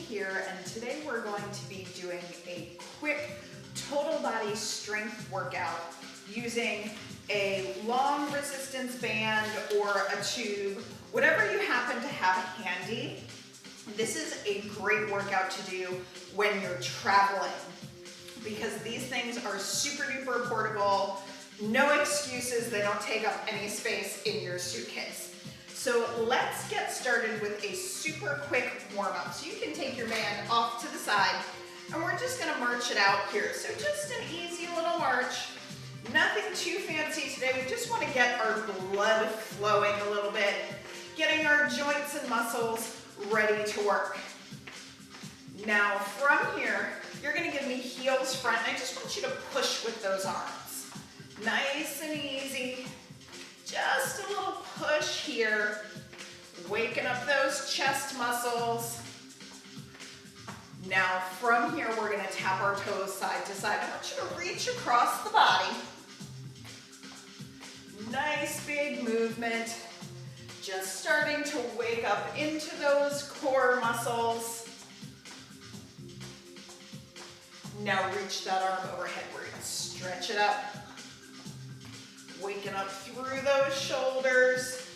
here, and today we're going to be doing a quick total body strength workout using a long resistance band or a tube, whatever you happen to have handy. This is a great workout to do when you're traveling because these things are super duper portable, no excuses, they don't take up any space in your suitcase. So let's get started with a super quick warm-up. So you can take your band off to the side and we're just gonna march it out here. So just an easy little march, nothing too fancy today. We just wanna get our blood flowing a little bit, getting our joints and muscles ready to work. Now from here, you're gonna give me heels front. I just want you to push with those arms. Nice and easy. Just a little push here, waking up those chest muscles. Now from here, we're gonna tap our toes side to side. I want you to reach across the body. Nice big movement. Just starting to wake up into those core muscles. Now reach that arm overhead. We're gonna stretch it up. Waking up through those shoulders.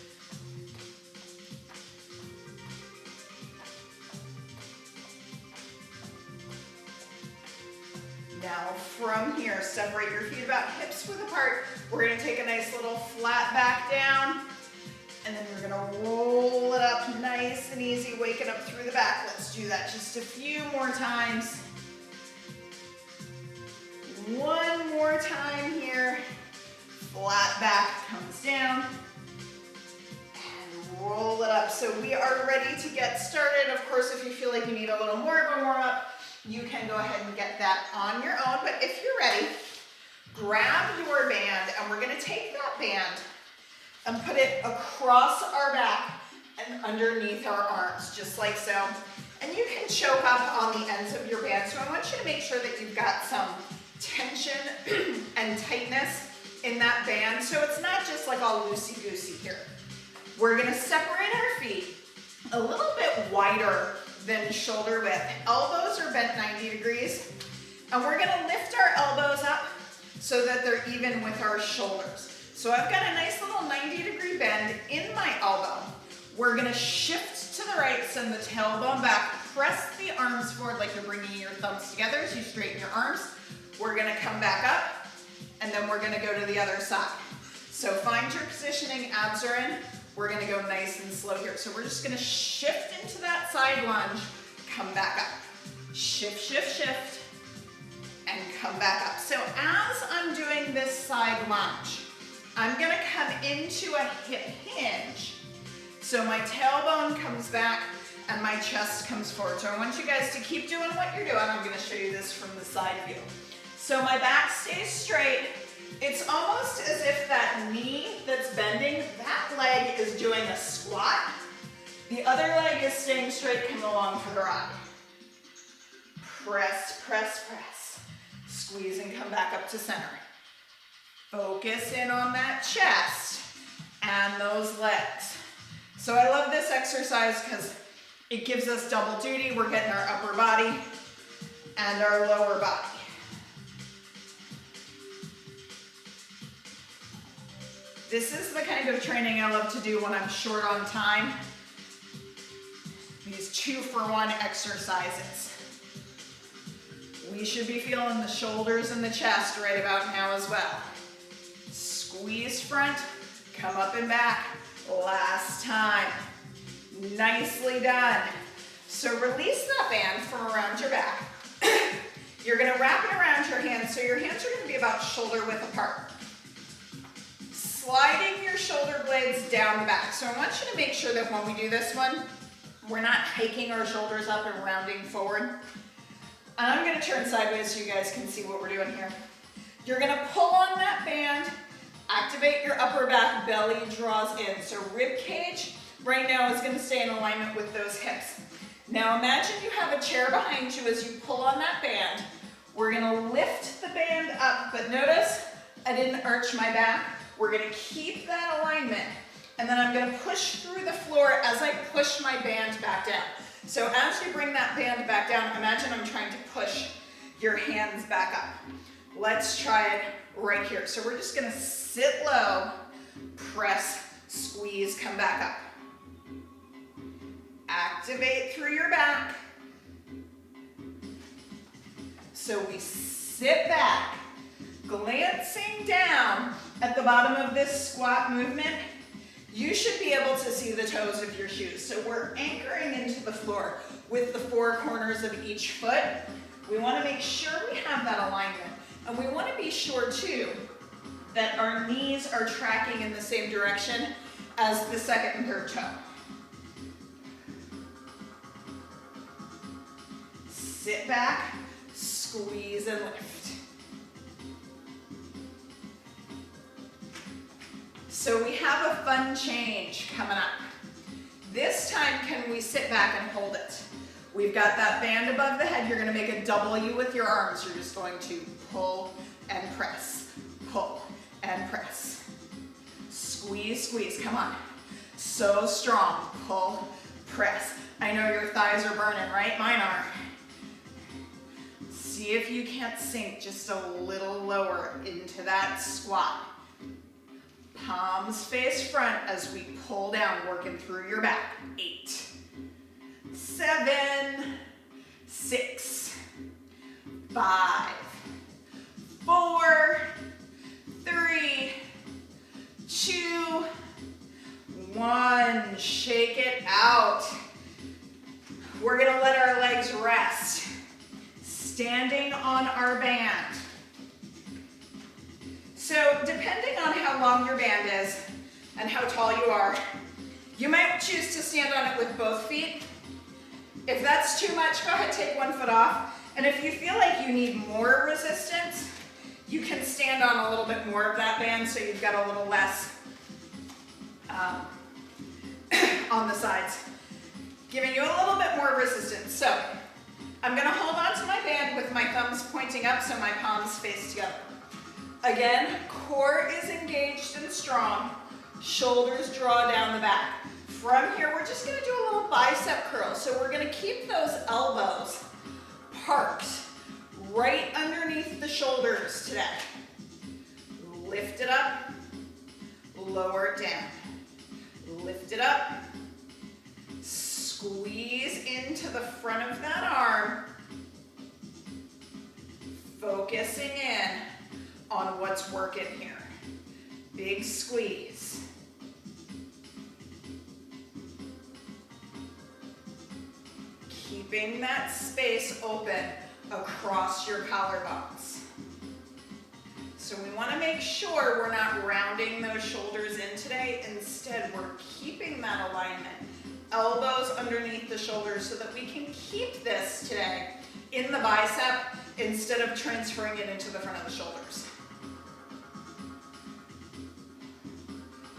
Now from here, separate your feet about hips width apart. We're gonna take a nice little flat back down, and then we're gonna roll it up nice and easy, waking up through the back. Let's do that just a few more times. One more time here. Flat back comes down and roll it up. So we are ready to get started. Of course, if you feel like you need a little more of a warm up, you can go ahead and get that on your own. But if you're ready, grab your band and we're gonna take that band and put it across our back and underneath our arms, just like so. And you can choke up on the ends of your band. So I want you to make sure that you've got some tension and tightness in that band, so it's not just like all loosey-goosey here. We're gonna separate our feet a little bit wider than shoulder width. Elbows are bent 90 degrees, and we're gonna lift our elbows up so that they're even with our shoulders. So I've got a nice little 90-degree bend in my elbow. We're gonna shift to the right, send the tailbone back, press the arms forward like you're bringing your thumbs together as you straighten your arms. We're gonna come back up, and then we're gonna go to the other side. So find your positioning, abs are in. We're gonna go nice and slow here. So we're just gonna shift into that side lunge, come back up. Shift, shift, shift, and come back up. So as I'm doing this side lunge, I'm gonna come into a hip hinge. So my tailbone comes back and my chest comes forward. So I want you guys to keep doing what you're doing. I'm gonna show you this from the side view. So my back stays straight. It's almost as if that knee that's bending, that leg is doing a squat. The other leg is staying straight, come along for the ride. Press, press, press. Squeeze and come back up to center. Focus in on that chest and those legs. So I love this exercise because it gives us double duty. We're getting our upper body and our lower body. This is the kind of training I love to do when I'm short on time. These 2-for-1 exercises. We should be feeling the shoulders and the chest right about now as well. Squeeze front, come up and back. Last time. Nicely done. So release that band from around your back. You're gonna wrap it around your hands, so your hands are gonna be about shoulder width apart. Sliding your shoulder blades down the back. So I want you to make sure that when we do this one, we're not hiking our shoulders up and rounding forward. And I'm gonna turn sideways so you guys can see what we're doing here. You're gonna pull on that band, activate your upper back, belly draws in. So rib cage right now is gonna stay in alignment with those hips. Now imagine you have a chair behind you as you pull on that band. We're gonna lift the band up, but notice I didn't arch my back. We're gonna keep that alignment, and then I'm gonna push through the floor as I push my band back down. So as you bring that band back down, imagine I'm trying to push your hands back up. Let's try it right here. So we're just gonna sit low, press, squeeze, come back up. Activate through your back. So we sit back, glancing down at the bottom of this squat movement. You should be able to see the toes of your shoes. So we're anchoring into the floor with the four corners of each foot. We want to make sure we have that alignment. And we want to be sure too that our knees are tracking in the same direction as the second and third toe. Sit back, squeeze and lift. So we have a fun change coming up. This time, can we sit back and hold it? We've got that band above the head. You're gonna make a W with your arms. You're just going to pull and press, pull and press. Squeeze, squeeze, come on. So strong, pull, press. I know your thighs are burning, right? Mine are. See if you can't sink just a little lower into that squat. Palms face front as we pull down, working through your back. 8, 7, 6, 5, 4, 3, 2, 1. Shake it out. We're gonna let our legs rest. Standing on our band. So depending on how long your band is and how tall you are, you might choose to stand on it with both feet. If that's too much, go ahead, take one foot off. And if you feel like you need more resistance, you can stand on a little bit more of that band so you've got a little less on the sides, giving you a little bit more resistance. So I'm gonna hold on to my band with my thumbs pointing up so my palms face together. Again, core is engaged and strong. Shoulders draw down the back. From here, we're just gonna do a little bicep curl. So we're gonna keep those elbows parked right underneath the shoulders today. Lift it up, lower it down. Lift it up, squeeze into the front of that arm, focusing in on what's working here. Big squeeze. Keeping that space open across your collarbones. So we want to make sure we're not rounding those shoulders in today. Instead, we're keeping that alignment. Elbows underneath the shoulders so that we can keep this today in the bicep instead of transferring it into the front of the shoulders.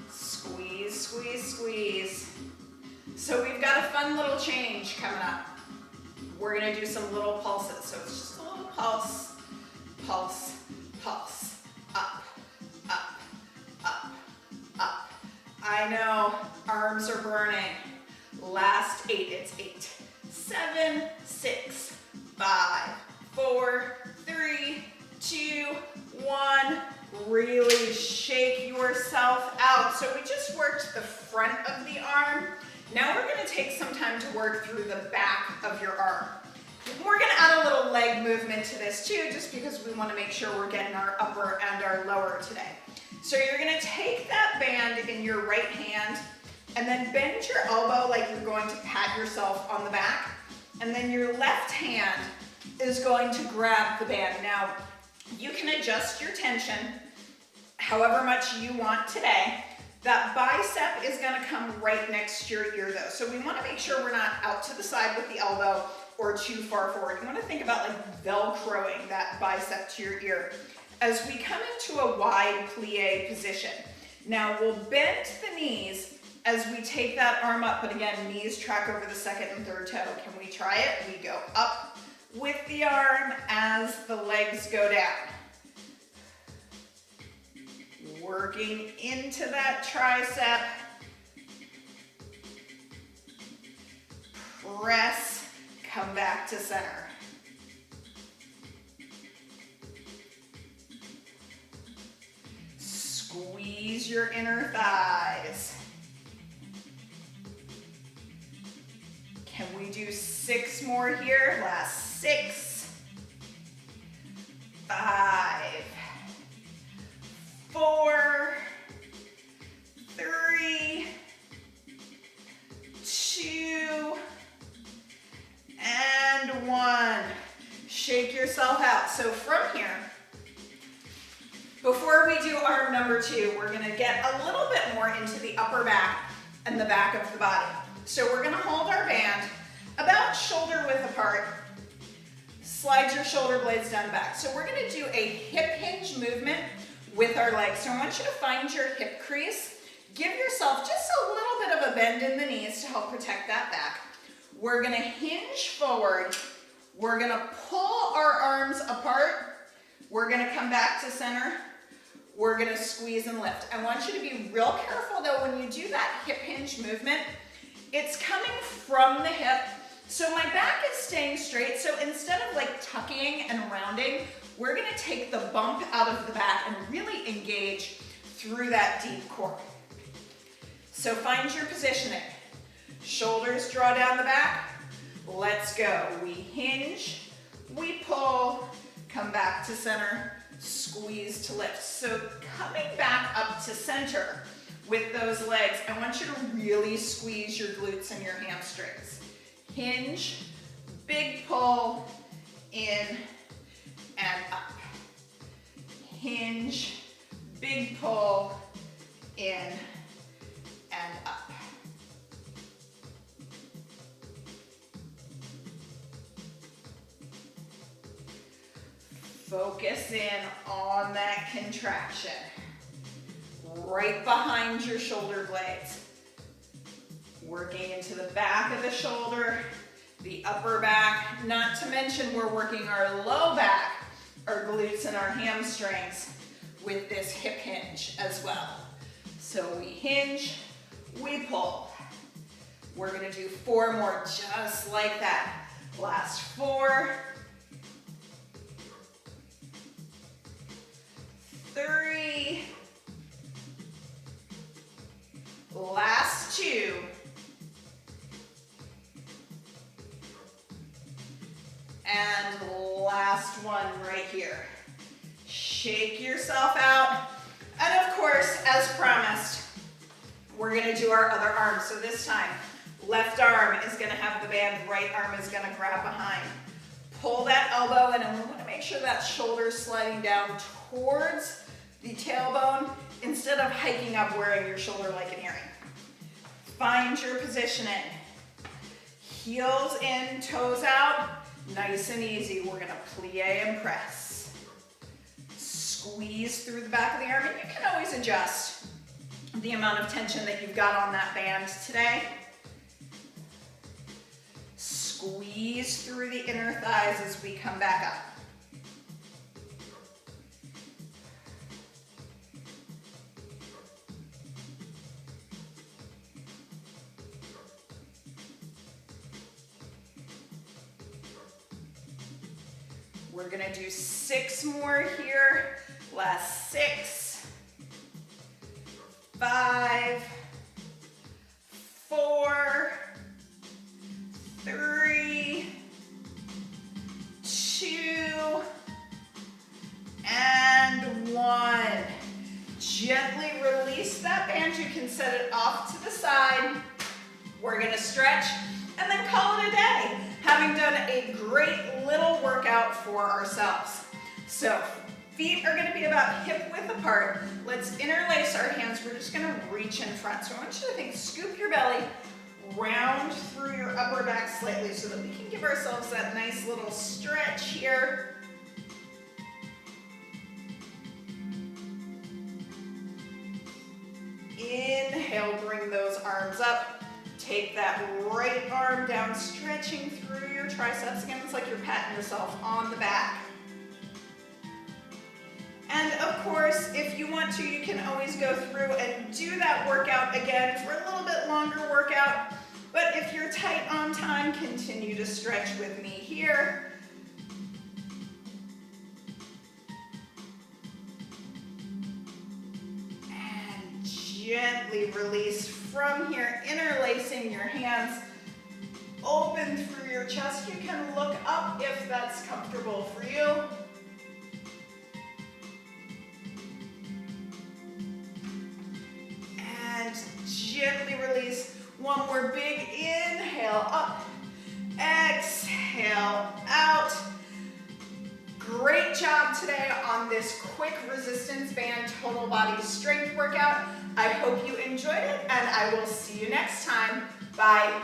Squeeze, squeeze, squeeze. So we've got a fun little change coming up. We're gonna do some little pulses. So it's just a little pulse, pulse, pulse, up, up, up, up. I know, arms are burning. Last 8, it's 8, 7, 6, 5, 4, 3, 2, 1. Really shake yourself out. So we just worked the front of the arm. Now we're gonna take some time to work through the back of your arm. We're gonna add a little leg movement to this too, just because we wanna make sure we're getting our upper and our lower today. So you're gonna take that band in your right hand and then bend your elbow like you're going to pat yourself on the back. And then your left hand is going to grab the band. Now, you can adjust your tension however much you want today. That bicep is gonna come right next to your ear though. So we wanna make sure we're not out to the side with the elbow or too far forward. You wanna think about like Velcroing that bicep to your ear. As we come into a wide plie position, now we'll bend the knees as we take that arm up, but again, knees track over the second and third toe. Can we try it? We go up with the arm as the legs go down. Working into that tricep. press, come back to center. Squeeze your inner thighs. Can we do 6 more here? Last 6, 5, 4, 3, 2, and 1. Shake yourself out. So from here, before we do arm number 2, we're gonna get a little bit more into the upper back and the back of the body. So we're gonna hold our band about shoulder width apart. Slide your shoulder blades down the back. So we're gonna do a hip hinge movement with our legs. So I want you to find your hip crease. Give yourself just a little bit of a bend in the knees to help protect that back. We're gonna hinge forward. We're gonna pull our arms apart. We're gonna come back to center. We're gonna squeeze and lift. I want you to be real careful though when you do that hip hinge movement. It's coming from the hip, so my back is staying straight. So instead of like tucking and rounding, we're gonna take the bump out of the back and really engage through that deep core. So find your positioning. Shoulders draw down the back. Let's go. We hinge, we pull, come back to center, squeeze to lift. So coming back up to center with those legs, I want you to really squeeze your glutes and your hamstrings. Hinge, big pull, in and up. Hinge, big pull, in and up. Focus in on that contraction. Right behind your shoulder blades. Working into the back of the shoulder, the upper back, not to mention we're working our low back, our glutes and our hamstrings with this hip hinge as well. So we hinge, we pull. We're gonna do 4 more just like that. Last 4, 3, last 2, and last 1 right here. Shake yourself out. And of course, as promised, we're gonna do our other arm. So this time, left arm is gonna have the band, right arm is gonna grab behind. Pull that elbow in, and we wanna make sure that shoulder's sliding down towards the tailbone instead of hiking up wearing your shoulder like an earring. Find your positioning. Heels in, toes out, nice and easy. We're gonna plie and press. Squeeze through the back of the arm, and you can always adjust the amount of tension that you've got on that band today. Squeeze through the inner thighs as we come back up. We're gonna do 6 more here. Last 6, 5, 4, 3, 2, and 1. Gently release that band. You can set it off to the side. We're gonna stretch and then call it a day, having done a great little workout for ourselves. So feet are gonna be about hip width apart. Let's interlace our hands. We're just gonna reach in front. So I want you to think, scoop your belly, round through your upper back slightly so that we can give ourselves that nice little stretch here. Inhale, bring those arms up. Take that right arm down, stretching through your triceps. Again, it's like you're patting yourself on the back. And of course, if you want to, you can always go through and do that workout again for a little bit longer workout. But if you're tight on time, continue to stretch with me here. And gently release from here, interlacing your hands. Open through your chest. You can look up if that's comfortable for you. And gently release. One more big inhale up. Exhale out. Great job today on this quick resistance band total body strength workout. I hope you enjoyed it, and I will see you next time. Bye.